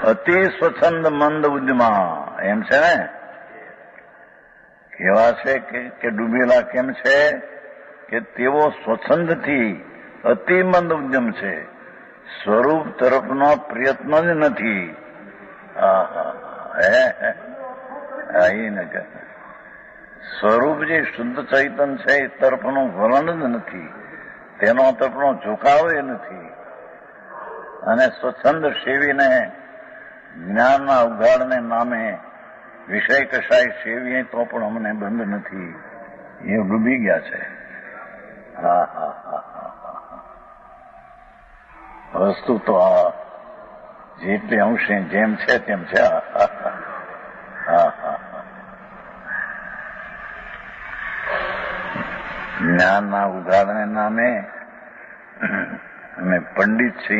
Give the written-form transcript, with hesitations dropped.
અતિ સ્વચ્છંદ મંદ ઉદ્યમા એમ છે ને. કેવા છે કે ડૂબેલા કેમ છે કે તેઓ સ્વચ્છંદથી અતિ મંદ ઉદ્યમ છે, સ્વરૂપ તરફનો પ્રયત્ન જ નથી. સ્વરૂપ જે શુદ્ધ ચૈતન છે એ તરફનું વલણ જ નથી, તેનો તરફનો ઝુકાવ એ નથી. અને સ્વચ્છંદ સેવીને જ્ઞાનના ઉઘાડને નામે વિષય કશાય સેવીએ તો પણ અમને બંધ નથી. એ ડૂબી ગયા છે. વસ્તુ તો આ જેટલી અંશે જેમ છે તેમ છે. જ્ઞાનના ઉઘાડને નામે અમે પંડિત છીએ.